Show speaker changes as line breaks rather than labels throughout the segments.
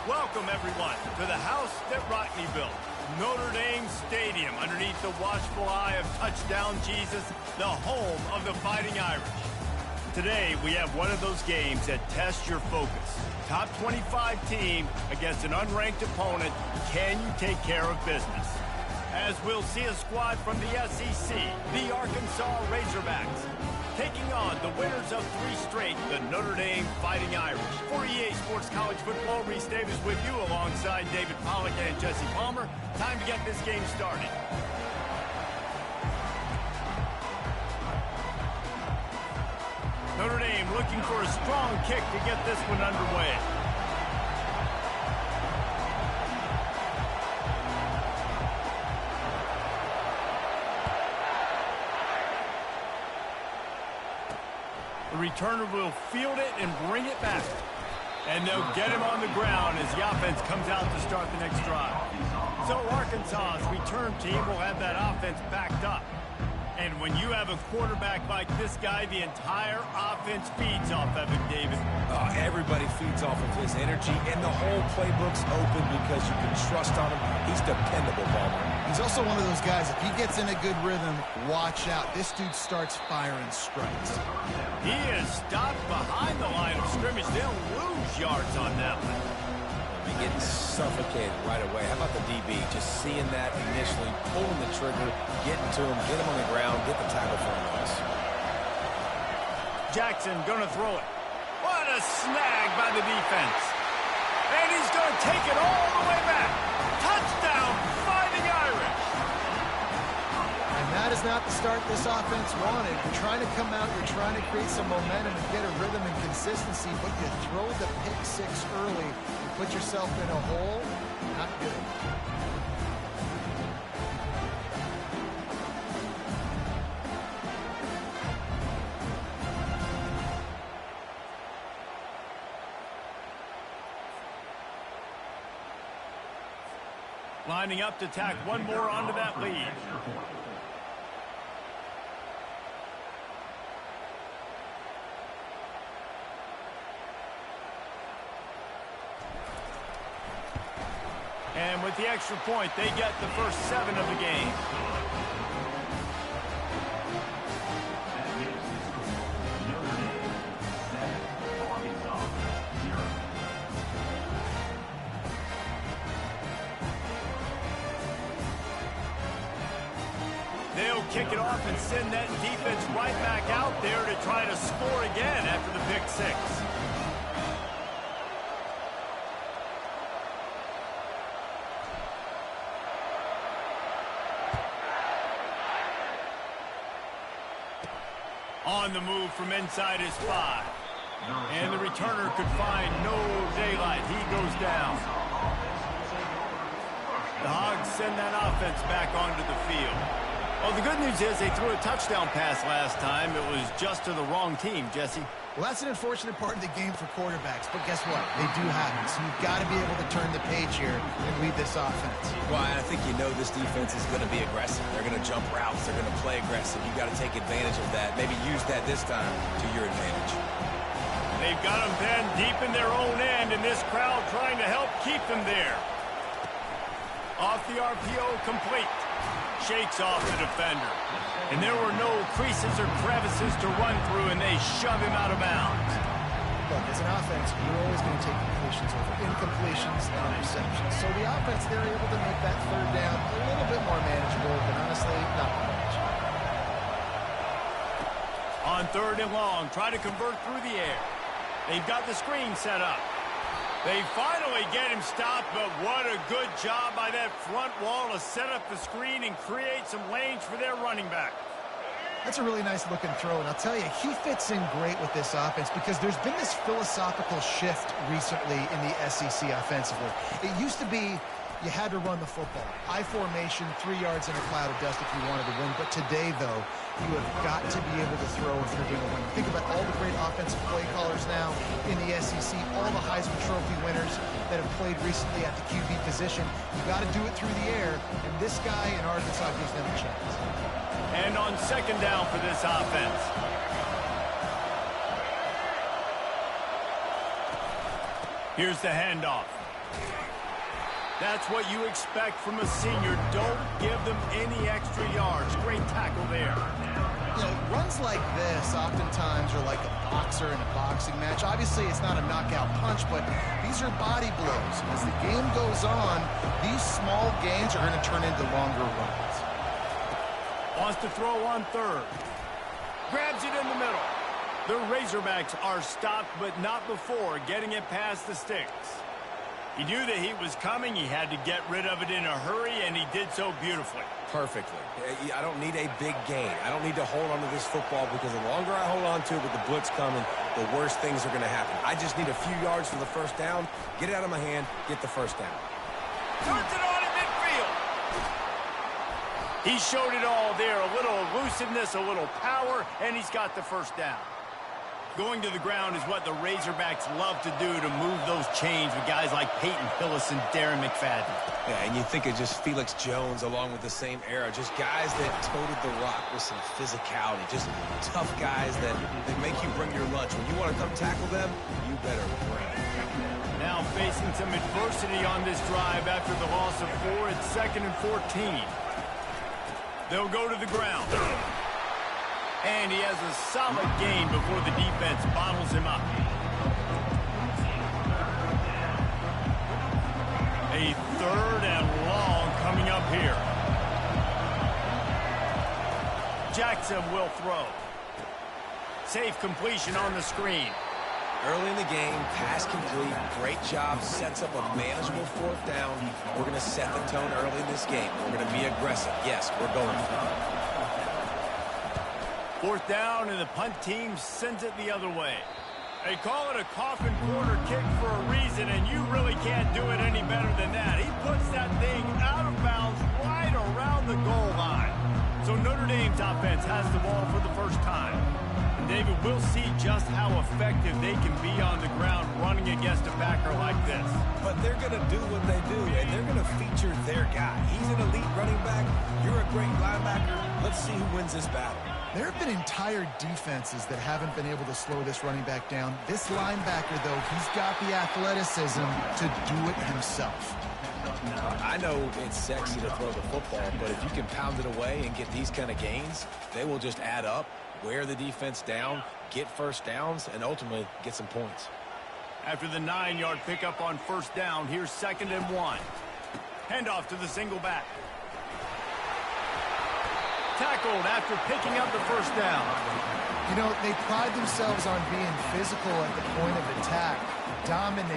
Welcome, everyone, to the house that Rockne built, Notre Dame Stadium, underneath the watchful eye of Touchdown Jesus, the home of the Fighting Irish. Today, we have one of those games that tests your focus. Top 25 team against an unranked opponent. Can you take care of business? As we'll see a squad from the SEC, the Arkansas Razorbacks, taking on the winners of 3 straight, the Notre Dame Fighting Irish. For EA Sports College Football, Reese Davis with you alongside David Pollack and Jesse Palmer. Time to get this game started. Notre Dame looking for a strong kick to get this one underway. The returner will field it and bring it back. And they'll get him on the ground as the offense comes out to start the next drive. So Arkansas's return team will have that offense backed up. And when you have a quarterback like this guy, the entire offense feeds off of him, David.
Everybody feeds off of his energy, and the whole playbook's open because you can trust on him. He's dependable, Palmer.
He's also one of those guys, if he gets in a good rhythm, watch out. This dude starts firing strikes.
He is stopped behind the line of scrimmage. They'll lose yards on that one.
Getting suffocated right away. How about the DB? Just seeing that initially, pulling the trigger, getting to him, get him on the ground, get the tackle for him.
Jackson gonna throw it. What a snag by the defense. And he's gonna take it all the way back. Touchdown, Fighting Irish.
And that is not the start this offense wanted. You're trying to come out, you're trying to create some momentum and get a rhythm and consistency, but you throw the pick 6 early. Put yourself in a hole, not good.
Lining up to tack one more onto that lead. And with the extra point, they get the first 7 of the game. They'll kick it off and send that defense right back out there to try to score again after the pick 6. On the move from inside his 5. And the returner could find no daylight. He goes down. The Hogs send that offense back onto the field. Well, the good news is they threw a touchdown pass last time. It was just to the wrong team, Jesse.
Well, that's an unfortunate part of the game for quarterbacks, but guess what? They do happen, so you've got to be able to turn the page here and lead this offense.
Well, I think you know this defense is going to be aggressive. They're going to jump routes. They're going to play aggressive. You've got to take advantage of that. Maybe use that this time to your advantage.
They've got them pinned deep in their own end, and this crowd trying to help keep them there. Off the RPO, complete. Shakes off the defender. And there were no creases or crevices to run through, and they shove him out of bounds.
Look, as an offense, you're always going to take completions over incompletions and receptions. So the offense, they're able to make that 3rd down a little bit more manageable, but honestly, not much.
On 3rd and long, try to convert through the air. They've got the screen set up. They finally get him stopped, but what a good job by that front wall to set up the screen and create some lanes for their running back.
That's a really nice looking throw, and I'll tell you, he fits in great with this offense because there's been this philosophical shift recently in the SEC offensively. It used to be you had to run the football. I formation, 3 yards in a cloud of dust if you wanted to win. But today, though, you have got to be able to throw if you're going to win. Think about all the great offensive play callers now in the SEC, all the Heisman Trophy winners that have played recently at the QB position. You got to do it through the air, and this guy in Arkansas gives them a chance.
And on 2nd down for this offense. Here's the handoff. That's what you expect from a senior. Don't give them any extra yards. Great tackle there.
You know, runs like this oftentimes are like a boxer in a boxing match. Obviously, it's not a knockout punch, but these are body blows. As the game goes on, these small gains are going to turn into longer runs.
Wants to throw on third. Grabs it in the middle. The Razorbacks are stopped, but not before getting it past the sticks. He knew that he was coming. He had to get rid of it in a hurry, and he did so beautifully.
Perfectly. I don't need a big gain. I don't need to hold on to this football because the longer I hold on to it with the blitz coming, the worse things are going to happen. I just need a few yards for the first down, get it out of my hand, get the first down.
Turns it on in midfield. He showed it all there. A little elusiveness, a little power, and he's got the first down. Going to the ground is what the Razorbacks love to do to move those chains with guys like Peyton Hillis and Darren McFadden.
Yeah, and you think of just Felix Jones along with the same era, just guys that toted the rock with some physicality, just tough guys that make you bring your lunch. When you want to come tackle them, you better bring it.
Now facing some adversity on this drive after the loss of 4. It's 2nd and 14. They'll go to the ground. And he has a solid gain before the defense bottles him up. A 3rd and long coming up here. Jackson will throw. Safe completion on the screen.
Early in the game, pass complete, great job, sets up a manageable 4th down. We're going to set the tone early in this game. We're going to be aggressive. Yes, we're going for it.
4th down, and the punt team sends it the other way. They call it a coffin corner kick for a reason, and you really can't do it any better than that. He puts that thing out of bounds right around the goal line. So Notre Dame's offense has the ball for the first time. And David, we'll see just how effective they can be on the ground running against a backer like this.
But they're going to do what they do, and they're going to feature their guy. He's an elite running back. You're a great linebacker. Let's see who wins this battle.
There have been entire defenses that haven't been able to slow this running back down. This linebacker, though, he's got the athleticism to do it himself.
I know it's sexy to throw the football, but if you can pound it away and get these kind of gains, they will just add up, wear the defense down, get first downs, and ultimately get some points.
After the 9-yard pickup on 1st down, here's 2nd and 1. Handoff to the single back. Tackled after picking up the 1st down.
You know, they pride themselves on being physical at the point of attack, dominating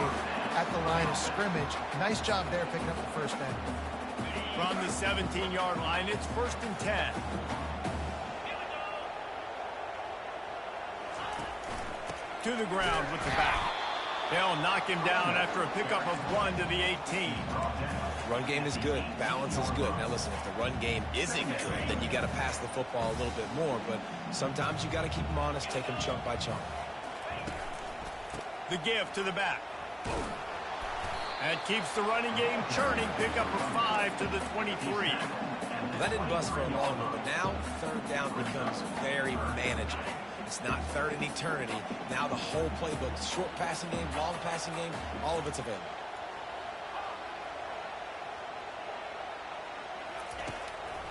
at the line of scrimmage. Nice job there picking up the 1st down.
From the 17-yard line, it's 1st and 10. To the ground with the back. They'll knock him down after a pickup of 1 to the 18.
Run game is good. Balance is good. Now, listen, if the run game isn't good, then you got to pass the football a little bit more. But sometimes you got to keep them honest, take them chunk by chunk.
The give to the back. That keeps the running game churning. Pickup of 5 to the 23.
That didn't bust for a long one, but now 3rd down becomes very manageable. It's not 3rd in eternity. Now the whole playbook, short passing game, long passing game, all of it's available.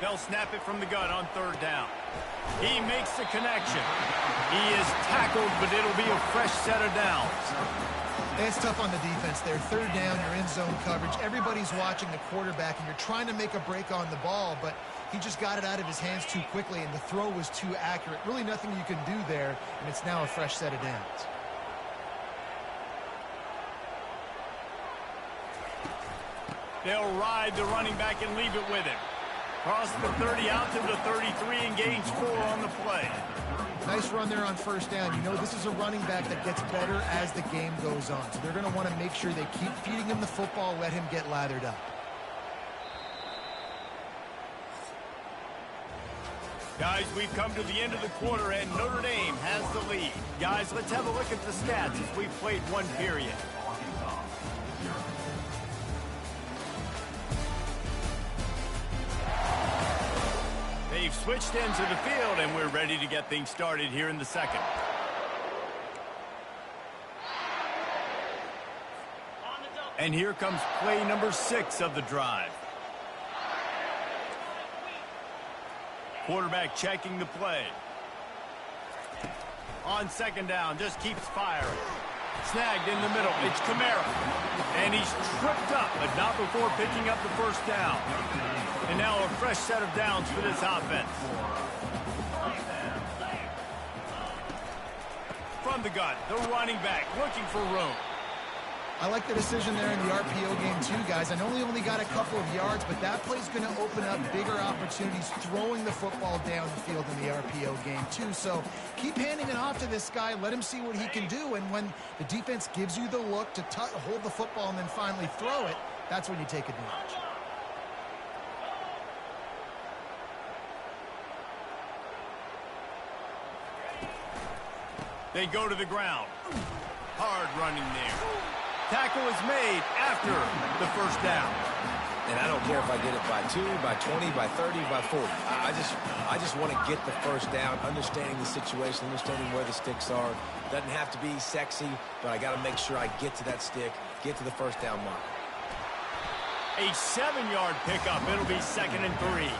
They'll snap it from the gun on 3rd down. He makes the connection. He is tackled, but it'll be a fresh set of downs.
It's tough on the defense there. 3rd down, you're in zone coverage. Everybody's watching the quarterback, and you're trying to make a break on the ball, but he just got it out of his hands too quickly, and the throw was too accurate. Really nothing you can do there, and it's now a fresh set of downs.
They'll ride the running back and leave it with him. Cross the 30 out to the 33 and gains 4 on the play.
Nice run there on 1st down. You know, this is a running back that gets better as the game goes on. So they're going to want to make sure they keep feeding him the football, let him get lathered up.
Guys, we've come to the end of the quarter, and Notre Dame has the lead. Guys, let's have a look at the stats as we've played 1 period. They've switched into the field, and we're ready to get things started here in the 2nd. And here comes play number 6 of the drive. Quarterback checking the play. On second down, just keeps firing. Snagged in the middle. It's Kamara. And he's tripped up, but not before picking up the first down. And now a fresh set of downs for this offense. From the gun, the running back looking for room.
I like the decision there in the RPO game too, guys. I know he only got a couple of yards, but that play's going to open up bigger opportunities throwing the football down the field in the RPO game too. So keep handing it off to this guy. Let him see what he can do. And when the defense gives you the look to hold the football and then finally throw it, that's when you take advantage.
They go to the ground. Hard running there. Tackle is made after the first down.
And I don't care if I get it by 2, by 20, by 30, by 40. I just want to get the first down, understanding the situation, understanding where the sticks are. Doesn't have to be sexy, but I got to make sure I get to that stick, get to the first down mark.
A 7-yard pickup. It'll be 2nd and 3.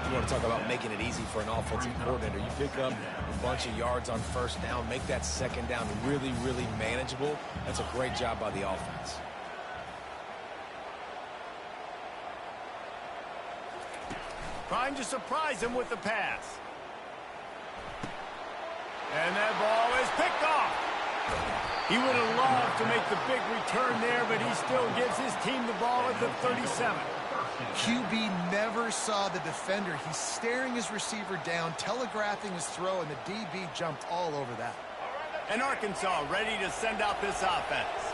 You want to talk about making it easy for an offensive coordinator. You pick up a bunch of yards on first down, make that second down really, really manageable. That's a great job by the offense.
Trying to surprise him with the pass. And that ball is picked off. He would have loved to make the big return there, but he still gives his team the ball at the 37.
QB never saw the defender. He's staring his receiver down, telegraphing his throw, and the DB jumped all over that.
And Arkansas ready to send out this offense.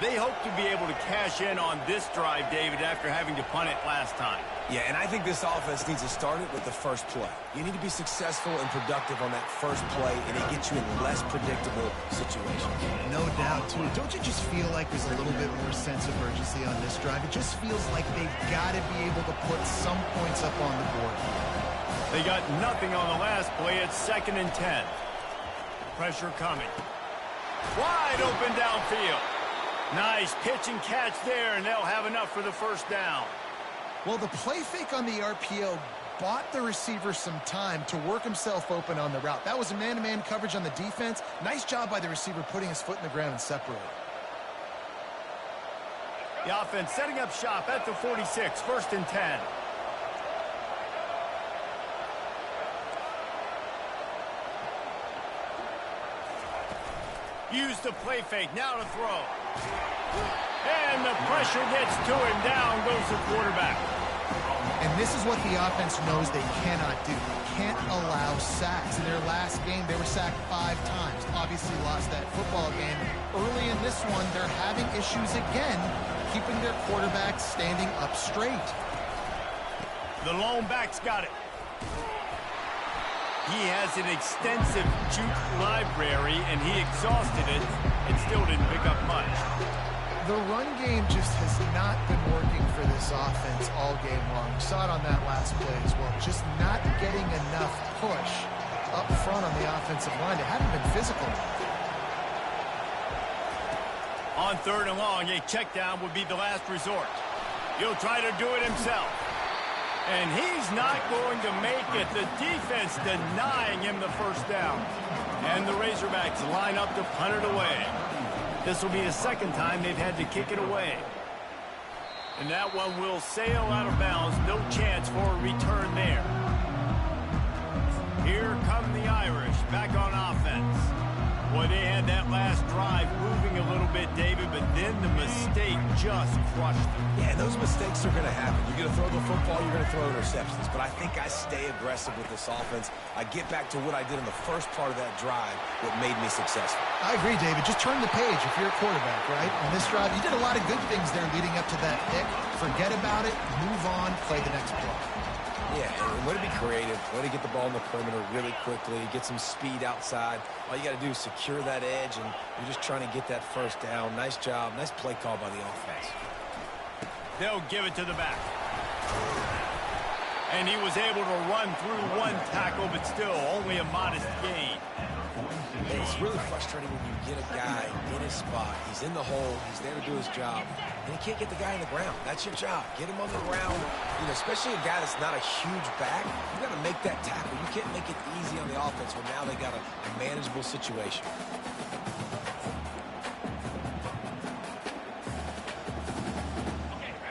They hope to be able to cash in on this drive, David, after having to punt it last time.
Yeah, and I think this offense needs to start it with the first play. You need to be successful and productive on that first play, and it gets you in less predictable situations.
No doubt, too. Don't you just feel like there's a little bit more sense of urgency on this drive? It just feels like they've got to be able to put some points up on the board.
They got nothing on the last play. It's 2nd and 10. Pressure coming. Wide open downfield. Nice pitch and catch there, and they'll have enough for the first down.
Well, the play fake on the RPO bought the receiver some time to work himself open on the route. That was a man-to-man coverage on the defense. Nice job by the receiver putting his foot in the ground and separating.
The offense setting up shop at the 46, 1st and 10. Use the play fake, now to throw. And the pressure gets to him. Down goes the quarterback.
And this is what the offense knows they cannot do. They can't allow sacks. In their last game, they were sacked 5 times. Obviously lost that football game. Early in this one, they're having issues again, keeping their quarterback standing up straight.
The lone back's got it. He has an extensive juke library, and he exhausted it and still didn't pick up much.
The run game just has not been working for this offense all game long. We saw it on that last play as well. Just not getting enough push up front on the offensive line. They haven't been physical enough.
On 3rd and long, a check down would be the last resort. He'll try to do it himself. And he's not going to make it. The defense denying him the first down. And the Razorbacks line up to punt it away. This will be the 2nd time they've had to kick it away. And that one will sail out of bounds. No chance for a return there. Here come the Irish back on offense. Boy, they had that last drive moving a little bit, David, but then the mistake just crushed them.
Yeah, those mistakes are going to happen. You're going to throw the football, you're going to throw interceptions. But I think I stay aggressive with this offense. I get back to what I did in the first part of that drive that made me successful.
I agree, David. Just turn the page if you're a quarterback, right? On this drive, you did a lot of good things there leading up to that pick. Forget about it, move on, play the next play.
Yeah, and way to be creative, way to get the ball in the perimeter really quickly, get some speed outside. All you got to do is secure that edge, and you're just trying to get that first down. Nice job, nice play call by the offense.
They'll give it to the back. And he was able to run through one tackle, but still only a modest gain.
It's really frustrating when you get a guy in his spot. He's in the hole. He's there to do his job. And you can't get the guy on the ground. That's your job. Get him on the ground. You know, especially a guy that's not a huge back. You got to make that tackle. You can't make it easy on the offense when now they got a manageable situation.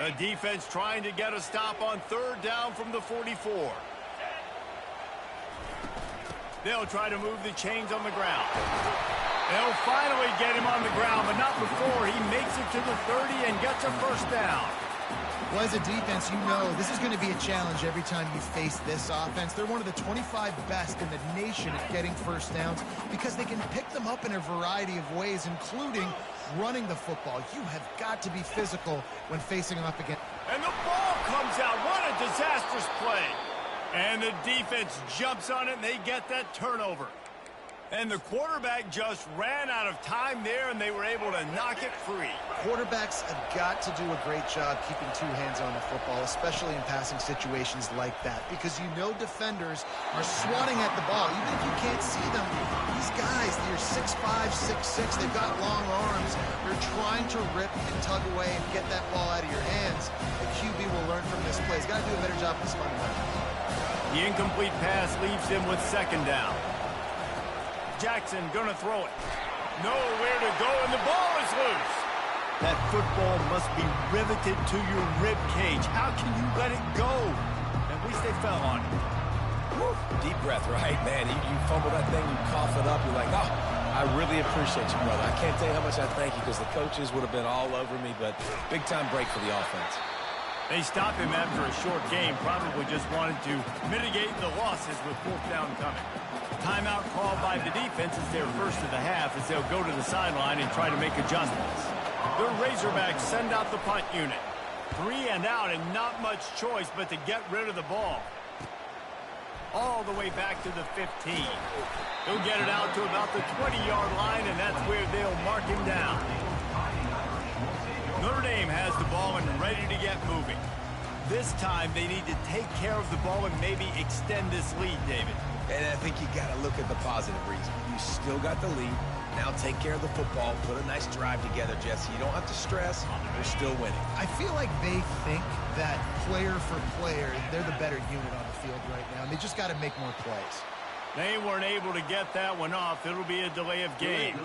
A defense trying to get a stop on third down from the 44. They'll try to move the chains on the ground. They'll finally get him on the ground, but not before he makes it to the 30 and gets a first down.
Well, as a defense, you know this is going to be a challenge every time you face this offense. They're one of the 25 best in the nation at getting first downs because they can pick them up in a variety of ways, including running the football. You have got to be physical when facing off against.
And the ball comes out. What a disastrous play. And the defense jumps on it, and they get that turnover. And the quarterback just ran out of time there, and they were able to knock it free.
Quarterbacks have got to do a great job keeping two hands on the football, especially in passing situations like that, because you know defenders are swatting at the ball. Even if you can't see them, these guys, they're 6'5", 6'6", they've got long arms. They're trying to rip and tug away and get that ball out of your hands. The QB will learn from this play. He's got to do a better job of his fundamentals.
The incomplete pass leaves him with second down. Jackson gonna throw it. Nowhere to go, and the ball is loose. That football must be riveted to your rib cage. How can you let it go? At least they fell on it.
Woo. Deep breath, right? Man, you fumble that thing, you cough it up, you're like, oh, I really appreciate you, brother. I can't tell you how much I thank you because the coaches would have been all over me, but big-time break for the offense.
They stopped him after a short game, probably just wanted to mitigate the losses with fourth down coming. Timeout called by the defense is their first of the half as they'll go to the sideline and try to make adjustments. The Razorbacks send out the punt unit. 3 and out and not much choice but to get rid of the ball. All the way back to the 15. He'll get it out to about the 20-yard line, and that's where they'll mark him down. Notre Dame has the ball and ready to get moving. This time they need to take care of the ball and maybe extend this lead, David.
And I think you got to look at the positive reason. You still got the lead. Now take care of the football. Put a nice drive together, Jesse. You don't have to stress. They're still winning.
I feel like they think that player for player, they're the better unit on the field right now. And they just got to make more plays.
They weren't able to get that one off. It'll be a delay of game.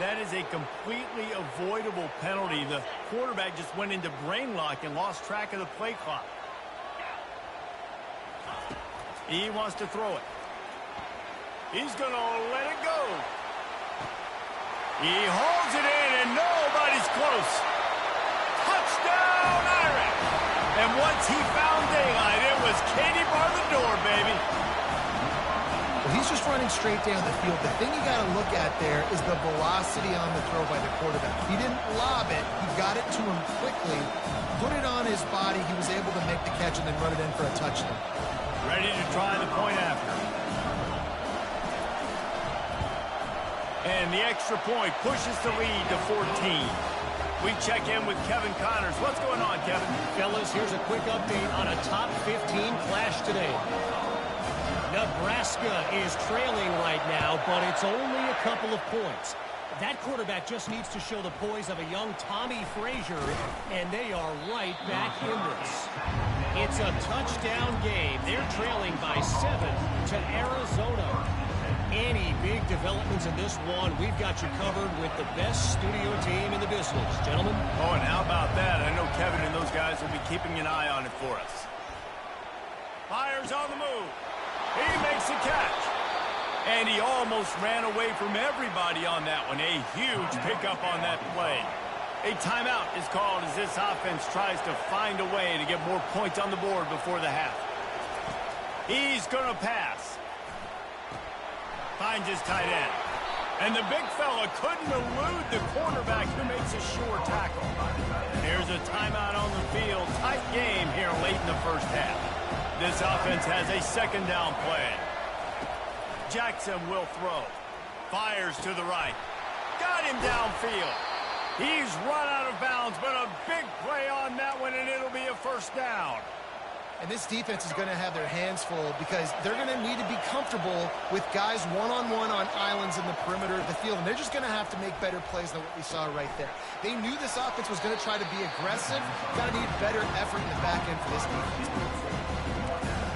That is a completely avoidable penalty. The quarterback just went into brain lock and lost track of the play clock. He wants to throw it. He's going to let it go. He holds it in, and nobody's close. Touchdown, Irish! And once he found daylight, it was Katie bar the door, baby.
Well, he's just running straight down the field. The thing you got to look at there is the velocity on the throw by the quarterback. He didn't lob it. He got it to him quickly, put it on his body. He was able to make the catch and then run it in for a touchdown.
Ready to try the point after. And the extra point pushes the lead to 14. We check in with Kevin Connors. What's going on, Kevin?
Fellas, here's a quick update on a top 15 clash today. Nebraska is trailing right now, but it's only a couple of points. That quarterback just needs to show the poise of a young Tommy Frazier, and they are right back in this. It's a touchdown game. They're trailing by 7 to Arizona. Any big developments in this one, we've got you covered with the best studio team in the business. Gentlemen?
Oh, and how about that? I know Kevin and those guys will be keeping an eye on it for us. Fires on the move. He makes a catch. And he almost ran away from everybody on that one. A huge pickup on that play. A timeout is called as this offense tries to find a way to get more points on the board before the half. He's going to pass. Finds his tight end. And the big fella couldn't elude the cornerback who makes a sure tackle. There's a timeout on the field. Tight game here late in the first half. This offense has a second down play. Jackson will throw. Fires to the right. Got him downfield. He's run out of bounds, but a big play on that one, and it'll be a first down.
And this defense is going to have their hands full because they're going to need to be comfortable with guys one-on-one on islands in the perimeter of the field. And they're just going to have to make better plays than what we saw right there. They knew this offense was going to try to be aggressive. Got to need better effort in the back end for this defense.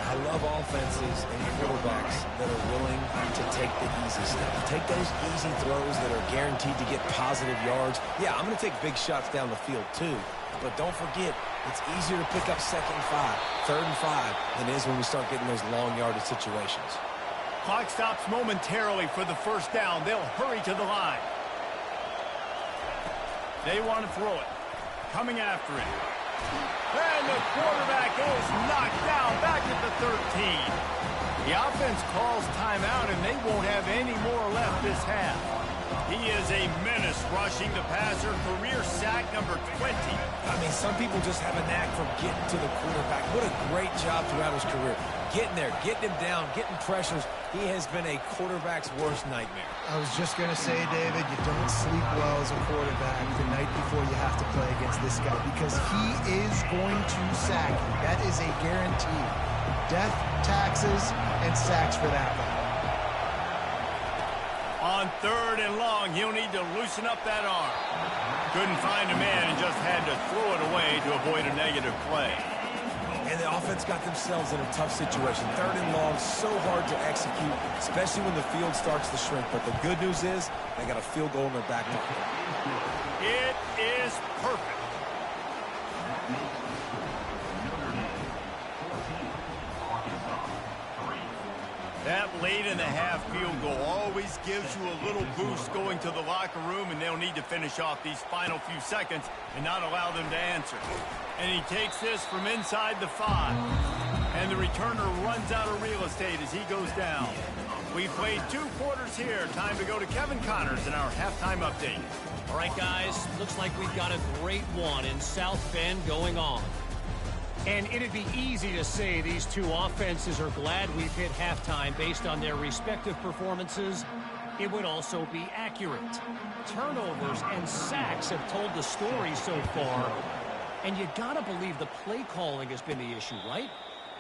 I love offenses and quarterbacks that are willing to take the easy stuff. Take those easy throws that are guaranteed to get positive yards. Yeah, I'm going to take big shots down the field too. But don't forget, it's easier to pick up 2nd and 5, 3rd and 5 than it is when we start getting those long yardage situations.
Clock stops momentarily for the first down. They'll hurry to the line. They want to throw it. Coming after it. And the quarterback is knocked down back at the 13. The offense calls timeout, and they won't have any more left this half. He is a menace rushing the passer. Career sack number 20.
I mean, some people just have a knack for getting to the quarterback. What a great job throughout his career. Getting there, getting him down, getting pressures. He has been a quarterback's worst nightmare.
I was just going to say, David, you don't sleep well as a quarterback the night before you have to play against this guy because he is going to sack you. That is a guarantee. Death, taxes, and sacks for that guy.
On 3rd and long, he'll need to loosen up that arm. Couldn't find a man and just had to throw it away to avoid a negative play.
And the offense got themselves in a tough situation. 3rd and long, so hard to execute, especially when the field starts to shrink. But the good news is they got a field goal in their back pocket.
It is perfect. That late in the half field goal always gives you a little boost going to the locker room, and they'll need to finish off these final few seconds and not allow them to answer. And he takes this from inside the 5. And the returner runs out of real estate as he goes down. We've played 2 quarters here. Time to go to Kevin Connors in our halftime update.
All right, guys, looks like we've got a great one in South Bend going on. And it'd be easy to say these two offenses are glad we've hit halftime based on their respective performances. It would also be accurate. Turnovers and sacks have told the story so far. And you gotta believe the play calling has been the issue, right?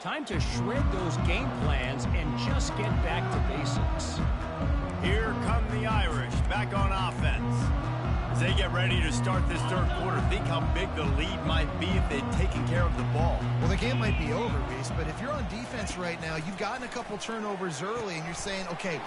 Time to shred those game plans and just get back to basics.
Here come the Irish back on offense. As they get ready to start this 3rd quarter, think how big the lead might be if they'd taken care of the ball.
Well, the game might be over, Reese, but if you're on defense right now, you've gotten a couple turnovers early, and you're saying, okay,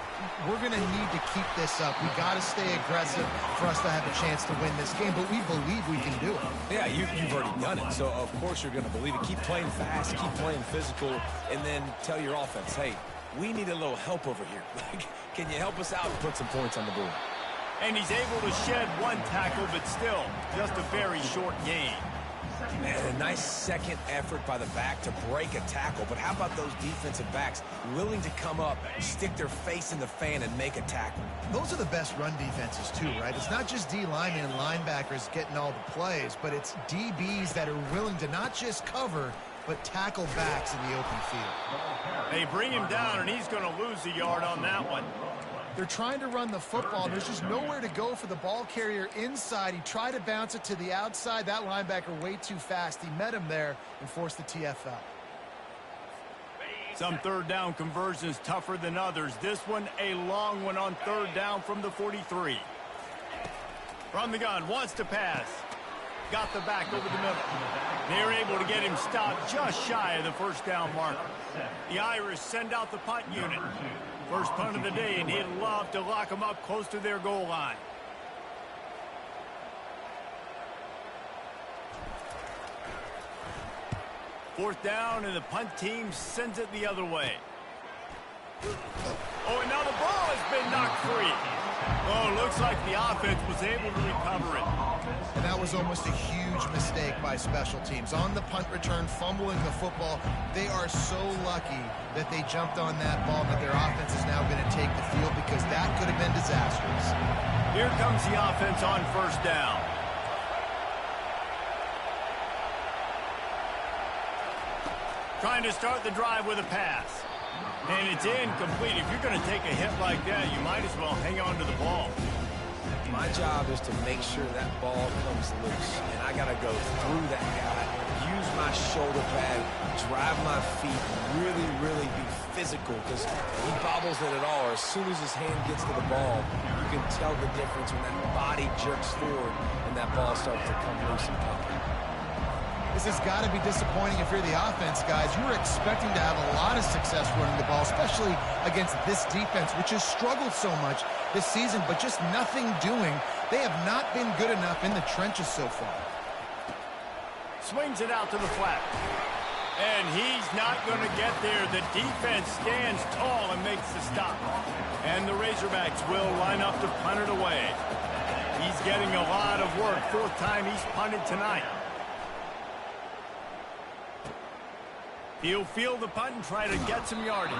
we're going to need to keep this up. We got to stay aggressive for us to have a chance to win this game, but we believe we can do it.
Yeah, you've already done it, so of course you're going to believe it. Keep playing fast, keep playing physical, and then tell your offense, hey, we need a little help over here. Can you help us out and put some points on the board?
And he's able to shed 1 tackle, but still, just a very short gain.
Man, a nice second effort by the back to break a tackle. But how about those defensive backs willing to come up, stick their face in the fan, and make a tackle?
Those are the best run defenses, too, right? It's not just D-linemen and linebackers getting all the plays, but it's DBs that are willing to not just cover, but tackle backs in the open field.
They bring him down, and he's going to lose a yard on that one.
They're trying to run the football. There's just nowhere to go for the ball carrier inside. He tried to bounce it to the outside. That linebacker way too fast. He met him there and forced the TFL.
Some 3rd down conversions tougher than others. This one, a long one on 3rd down from the 43. From the gun, wants to pass. Got the back over the middle. They're able to get him stopped just shy of the 1st down marker. The Irish send out the punt unit. First punt of the day, and he'd love to lock them up close to their goal line. Fourth down, and the punt team sends it the other way. Oh, and now the ball has been knocked free. Oh, looks like the offense was able to recover it.
And that was almost a huge mistake by special teams. On the punt return, fumbling the football. They are so lucky that they jumped on that ball, but their offense is now going to take the field because that could have been disastrous.
Here comes the offense on 1st down. Trying to start the drive with a pass. And it's incomplete. If you're going to take a hit like that, you might as well hang on to the ball.
My job is to make sure that ball comes loose, and I got to go through that guy. use my shoulder pad, drive my feet, really be physical, because he bobbles it at all. Or as soon as his hand gets to the ball, you can tell the difference when that body jerks forward and that ball starts to come loose and pop.
This has got to be disappointing if you're the offense, guys. You were expecting to have a lot of success running the ball, especially against this defense, which has struggled so much this season, but just nothing doing. They have not been good enough in the trenches so far.
Swings it out to the flat. And he's not going to get there. The defense stands tall and makes the stop. And the Razorbacks will line up to punt it away. He's getting a lot of work. Fourth time he's punted tonight. He'll field the punt and try to get some yardage.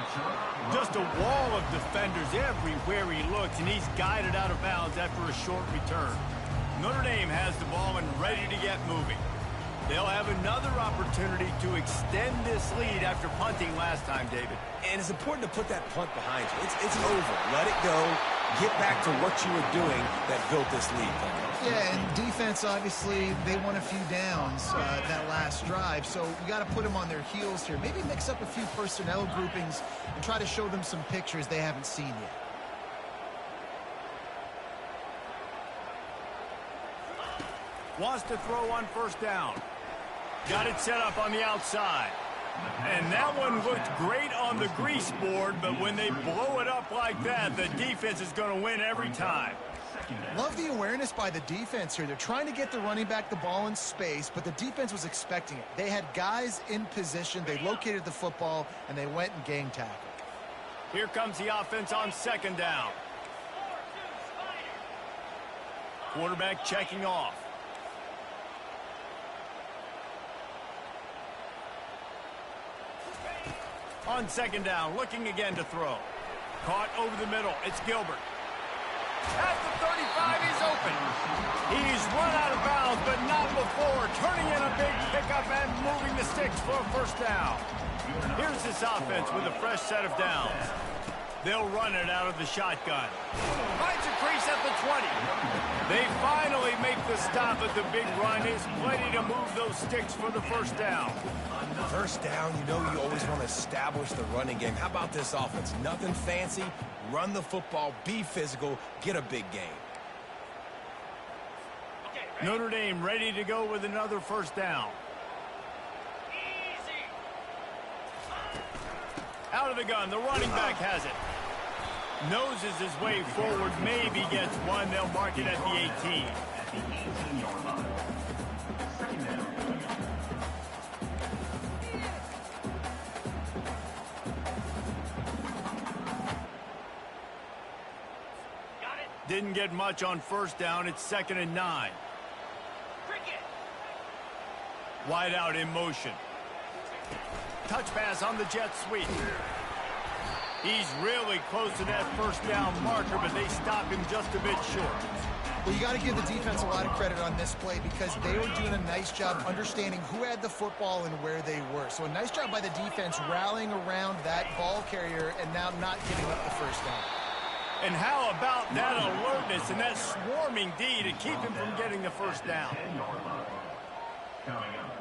Just a wall of defenders everywhere he looks, and he's guided out of bounds after a short return. Notre Dame has the ball and ready to get moving. They'll have another opportunity to extend this lead after punting last time, David.
And it's important to put that punt behind you. It's over. Let it go. Get back to what you were doing that built this lead.
Yeah, and defense, obviously, they won a few downs that last drive, so we got to put them on their heels here. Maybe mix up a few personnel groupings and try to show them some pictures they haven't seen yet.
Wants to throw on first down. Got it set up on the outside. And that one looked great on the grease board, but when they blow it up like that, the defense is going to win every time.
Love the awareness by the defense here. They're trying to get the running back the ball in space, but the defense was expecting it. They had guys in position. They located the football, and they went and gang tackled.
Here comes the offense on second down. Quarterback checking off. On second down, looking again to throw. Caught over the middle. It's Gilbert. At the 35, he's open. He's run out of bounds, but not before. Turning in a big pickup and moving the sticks for a first down. Here's this offense with a fresh set of downs. They'll run it out of the shotgun. Finds a crease at the 20. They finally make the stop at the big run. Is plenty to move those sticks for the first down.
First down, you know you always want to establish the running game. How about this offense? Nothing fancy. Run the football, be physical, get a big gain.
Notre Dame ready to go with another first down. Out of the gun, the running back has it. Noses his way forward, maybe gets one. They'll mark it at the 18. Didn't get much on first down. It's 2nd and 9. Wide out in motion. Touch pass on the jet sweep. He's really close to that first down marker, but they stop him just a bit short.
Well, you got to give the defense a lot of credit on this play because they were doing a nice job understanding who had the football and where they were. So a nice job by the defense rallying around that ball carrier and now not giving up the first down.
And how about that alertness and that swarming D to keep him from getting the first down?
Coming up,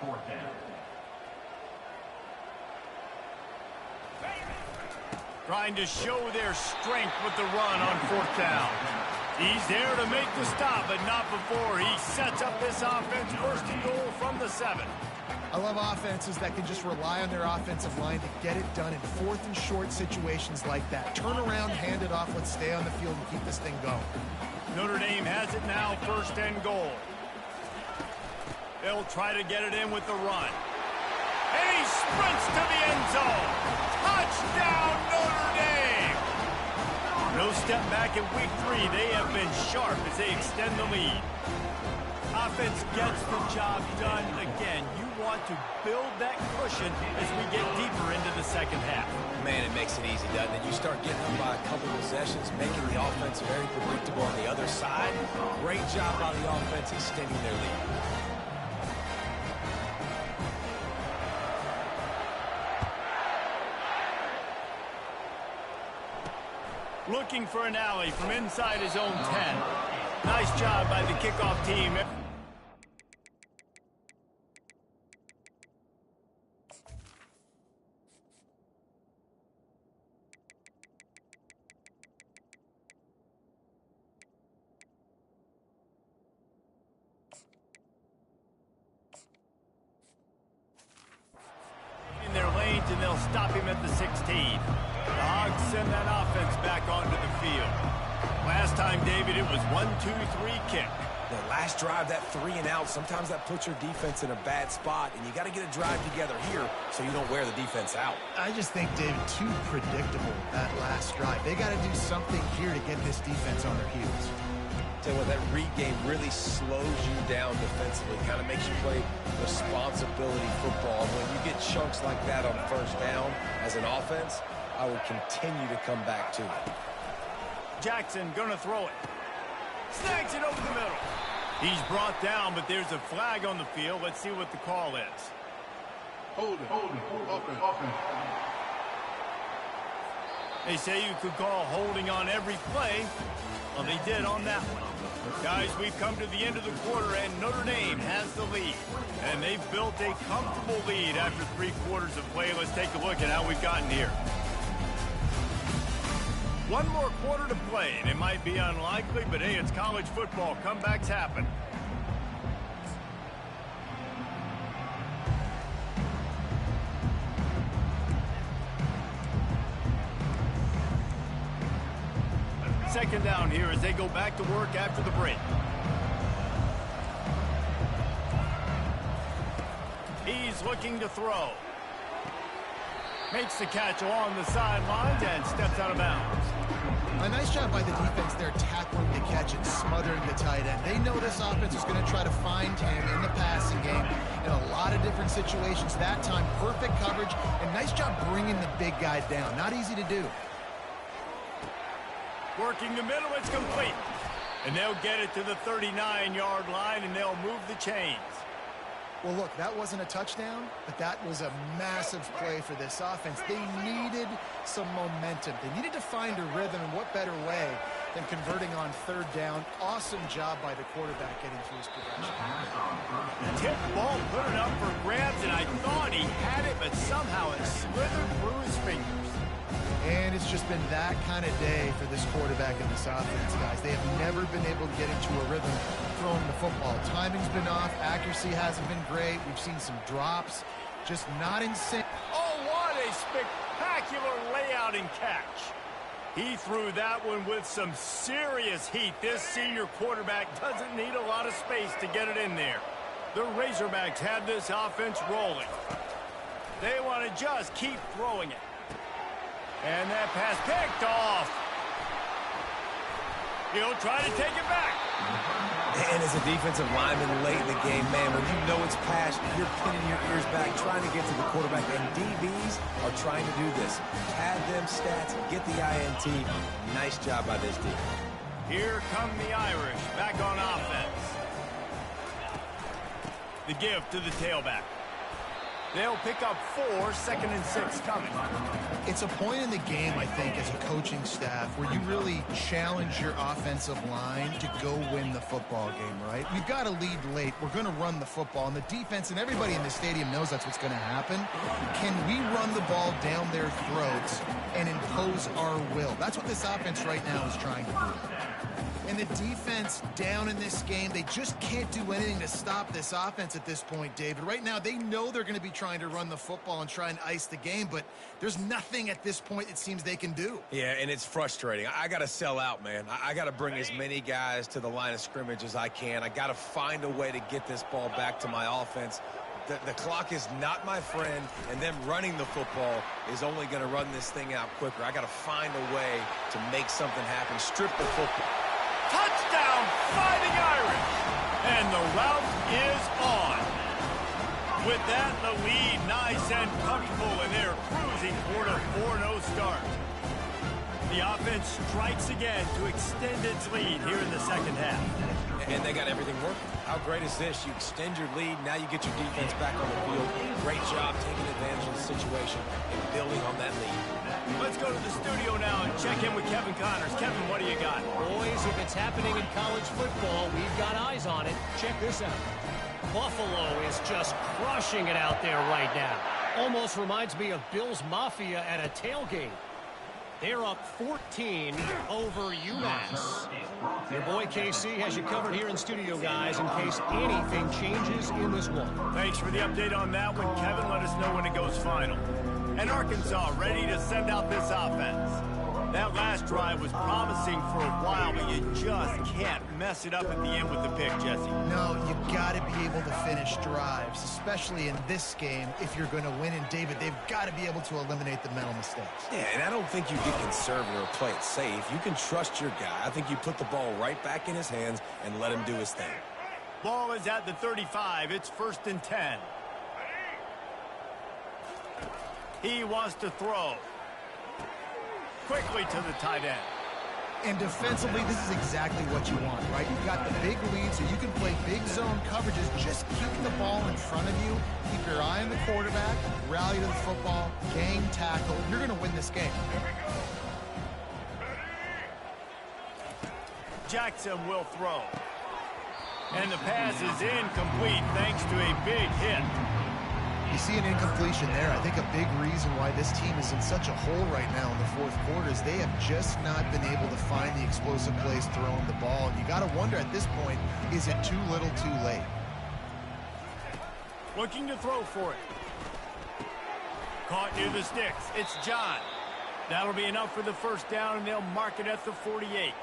4th down.
Trying to show their strength with the run on 4th down. He's there to make the stop, but not before he sets up this offense. First and goal from the 7.
I love offenses that can just rely on their offensive line to get it done in 4th and short situations like that. Turn around, hand it off, let's stay on the field and keep this thing going.
Notre Dame has it now, 1st and goal. They'll try to get it in with the run. And he sprints to the end zone. Touchdown, Notre Dame! No step back in week 3. They have been sharp as they extend the lead. Offense gets the job done again. You want to build that cushion as we get deeper into the second half.
Man, it makes it easy, doesn't it? You start getting up by a couple possessions, making the offense very predictable on the other side. Great job by the offense extending their lead.
Looking for an alley from inside his own 10. Nice job by the kickoff team. stop him at the 16. The Hogs send that offense back onto the field. Last time, David, it was 1-2-3 kick.
The last drive, that 3-and-out, sometimes that puts your defense in a bad spot, and you got to get a drive together here so you don't wear the defense out.
I just think, David, too predictable, that last drive. They got to do something here to get this defense on their heels.
Tell you what, that read game really slows you down defensively, kind of makes you play responsibility football. When you get chunks like that on first down as an offense, I would continue to come back to it.
Jackson gonna throw it. Snags it over the middle. He's brought down, but there's a flag on the field. Let's see what the call is.
Hold it. Offense.
They say you could call holding on every play. Well, they did on that one. Guys, we've come to the end of the quarter, and Notre Dame has the lead. And they've built a comfortable lead after 3 quarters of play. Let's take a look at how we've gotten here. 1 more quarter to play, and it might be unlikely, but hey, it's college football. Comebacks happen. Second down here as they go back to work after the break. He's looking to throw. Makes the catch along the sidelines and steps out of bounds.
A nice job by the defense there tackling the catch and smothering the tight end. They know this offense is going to try to find him in the passing game in a lot of different situations. That time, perfect coverage and nice job bringing the big guy down. Not easy to do.
Working the middle, it's complete. And they'll get it to the 39-yard line, and they'll move the chains.
Well, look, that wasn't a touchdown, but that was a massive play for this offense. They needed some momentum. They needed to find a rhythm, and what better way than converting on 3rd down. Awesome job by the quarterback getting through his progression.
Tip ball, put it up for grabs, and I thought he had it, but somehow it slithered through his fingers.
And it's just been that kind of day for this quarterback and this offense, guys. They have never been able to get into a rhythm throwing the football. Timing's been off. Accuracy hasn't been great. We've seen some drops. Just not in sync.
Oh, what a spectacular layout and catch. He threw that one with some serious heat. This senior quarterback doesn't need a lot of space to get it in there. The Razorbacks have this offense rolling. They want to just keep throwing it. And that pass picked off. He'll try to take it back.
And as a defensive lineman late in the game, man, when you know it's passed, you're pinning your ears back, trying to get to the quarterback. And DBs are trying to do this. Pad them stats, get the INT. Nice job by this defense.
Here come the Irish, back on offense. The give to the tailback. They'll pick up 4, 2nd and 6 coming.
It's a point in the game, I think, as a coaching staff where you really challenge your offensive line to go win the football game, right? We've got to lead late. We're going to run the football, and the defense and everybody in the stadium knows that's what's going to happen. Can we run the ball down their throats and impose our will? That's what this offense right now is trying to do. And the defense down in this game, they just can't do anything to stop this offense at this point, David. Right now, they know they're going to be trying to run the football and try and ice the game, but there's nothing at this point it seems they can do.
Yeah, and it's frustrating. I got to sell out, man. I got to bring as many guys to the line of scrimmage as I can. I got to find a way to get this ball back to my offense. The clock is not my friend, and them running the football is only going to run this thing out quicker. I got to find a way to make something happen, strip the football.
Touchdown, Fighting Irish! And the route is on. With that, the lead nice and comfortable, and they're cruising toward a 4-0 start. The offense strikes again to extend its lead here in the second half.
And they got everything working. How great is this? You extend your lead, now you get your defense back on the field. Great job taking advantage of the situation and building on that lead.
Let's go to the studio now and check in with Kevin Connors. Kevin, what do you got?
Boys, if it's happening in college football, we've got eyes on it. Check this out. Buffalo is just crushing it out there right now. Almost reminds me of Bills Mafia at a tailgate. They're up 14 over UMass. Your boy KC has you covered here in studio, guys, in case anything changes in this one.
Thanks for the update on that one, Kevin. Let us know when it goes final. And Arkansas ready to send out this offense. That last drive was promising for a while, but you just can't mess it up at the end with the pick, Jesse.
No, you got to be able to finish drives, especially in this game if you're going to win. And, David, they've got to be able to eliminate the mental mistakes.
Yeah, and I don't think you get conservative or play it safe. You can trust your guy. I think you put the ball right back in his hands and let him do his thing.
Ball is at the 35. It's 1st and 10. He wants to throw. Quickly to the tight end.
And defensively, this is exactly what you want, right? You've got the big lead, so you can play big zone coverages. Just keep the ball in front of you. Keep your eye on the quarterback. Rally to the football. Gang tackle. You're going to win this game.
Jackson will throw. And the pass is incomplete thanks to a big hit.
You see an incompletion there. I think a big reason why this team is in such a hole right now in the fourth quarter is they have just not been able to find the explosive plays throwing the ball. And you got to wonder at this point, is it too little too late?
Looking to throw for it. Caught near the sticks. It's John. That'll be enough for the first down, and they'll mark it at the 48.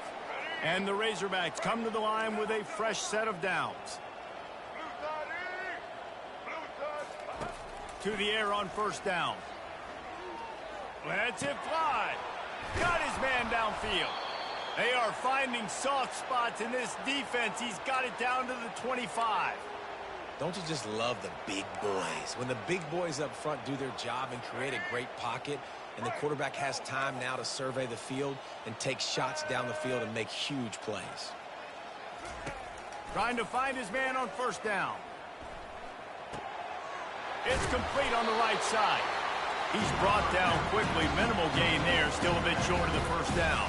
And the Razorbacks come to the line with a fresh set of downs. To the air on first down. Lets it fly. Got his man downfield. They are finding soft spots in this defense. He's got it down to the 25.
Don't you just love the big boys? When the big boys up front do their job and create a great pocket, and the quarterback has time now to survey the field and take shots down the field and make huge plays.
Trying to find his man on first down. It's complete on the right side. He's brought down quickly. Minimal gain there. Still a bit short of the first down.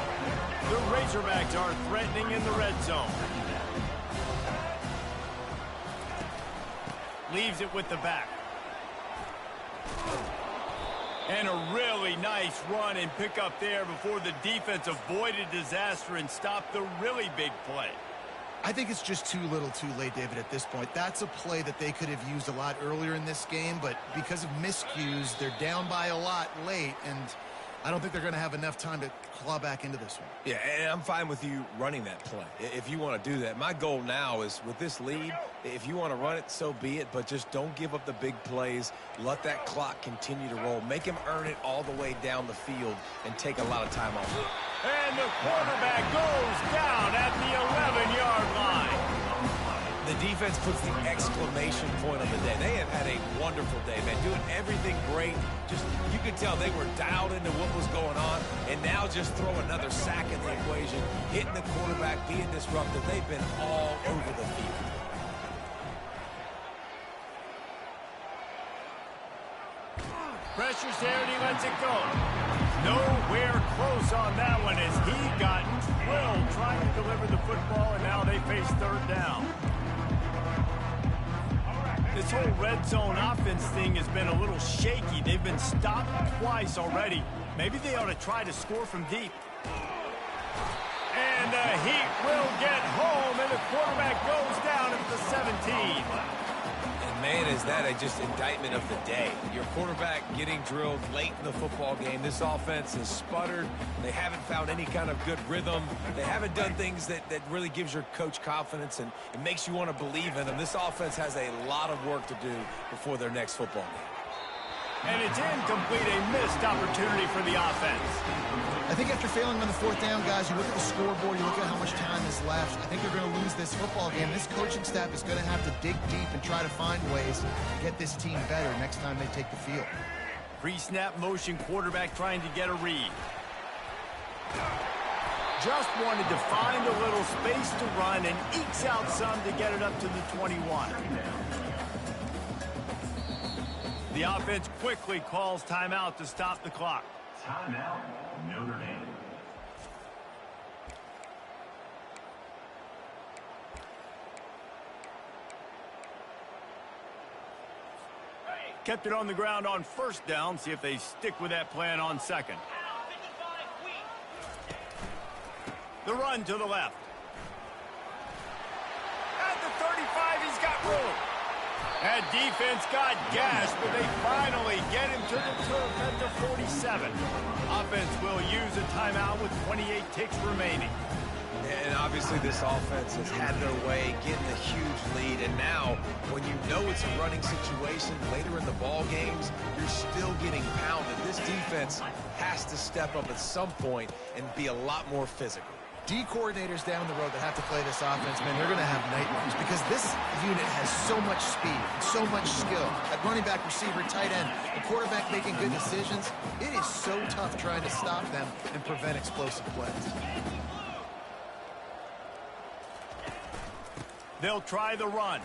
The Razorbacks are threatening in the red zone. Leaves it with the back. And a really nice run and pick up there before the defense avoided disaster and stopped the really big play.
I think it's just too little too late, David, at this point. That's a play that they could have used a lot earlier in this game, but because of miscues, they're down by a lot late, and I don't think they're going to have enough time to claw back into this one.
Yeah, and I'm fine with you running that play if you want to do that. My goal now is with this lead, if you want to run it, so be it, but just don't give up the big plays. Let that clock continue to roll. Make him earn it all the way down the field and take a lot of time off.
And the quarterback goes down at the 11-yard line.
The defense puts the exclamation point on the day. They have had a wonderful day, man. Doing everything great. Just, you could tell they were dialed into what was going on. And now just throw another sack in the equation. Hitting the quarterback, being disruptive. They've been all over the field.
Pressure's there and he lets it go. Nowhere close on that one as he got drilled trying to deliver the football, and now they face third down. This whole red zone offense thing has been a little shaky. They've been stopped twice already. Maybe they ought to try to score from deep. And the Heat will get home, and the quarterback goes down at the 17.
Man, is that just indictment of the day. Your quarterback getting drilled late in the football game. This offense has sputtered. They haven't found any kind of good rhythm. They haven't done things that really gives your coach confidence and it makes you want to believe in them. This offense has a lot of work to do before their next football game.
And it's incomplete, a missed opportunity for the offense.
I think after failing on the fourth down, guys, you look at the scoreboard, you look at how much time is left. I think they're going to lose this football game. This coaching staff is going to have to dig deep and try to find ways to get this team better next time they take the field.
Pre-snap motion quarterback trying to get a read. Just wanted to find a little space to run and ekes out some to get it up to the 21. The offense quickly calls timeout to stop the clock.
Timeout, Notre Dame.
Kept it on the ground on first down. See if they stick with that plan on second. The run to the left. At the 35, he's got room. That defense got gashed, but they finally get him to the turf at the 47. Offense will use a timeout with 28 ticks remaining.
And obviously this offense has had their way, getting a huge lead. And now, when you know it's a running situation later in the ball games, you're still getting pounded. This defense has to step up at some point and be a lot more physical.
D coordinators down the road that have to play this offense, man, they're going to have nightmares because this unit has so much speed, so much skill. At running back, receiver, tight end, the quarterback making good decisions. It is so tough trying to stop them and prevent explosive plays.
They'll try the run.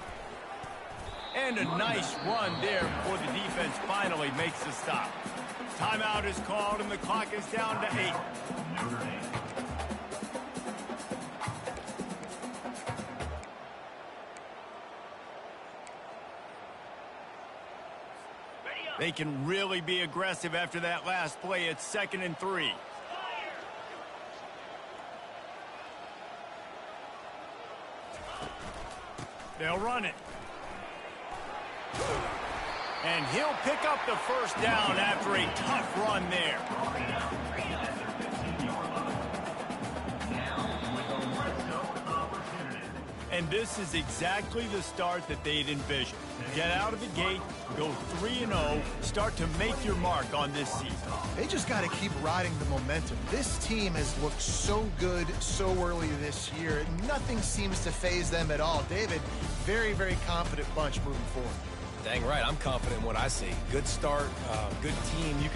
And a nice run there before the defense finally makes a stop. Timeout is called and the clock is down to 8.
Notre Dame.
They can really be aggressive after that last play. It's 2nd and 3. They'll run it. And he'll pick up the first down after a tough run there. And this is exactly the start that they'd envisioned. Get out of the gate, go 3-0, start to make your mark on this season.
They just got to keep riding the momentum. This team has looked so good so early this year. Nothing seems to faze them at all. David, very, very confident bunch moving forward.
Dang right, I'm confident in what I see. Good start, good team. You can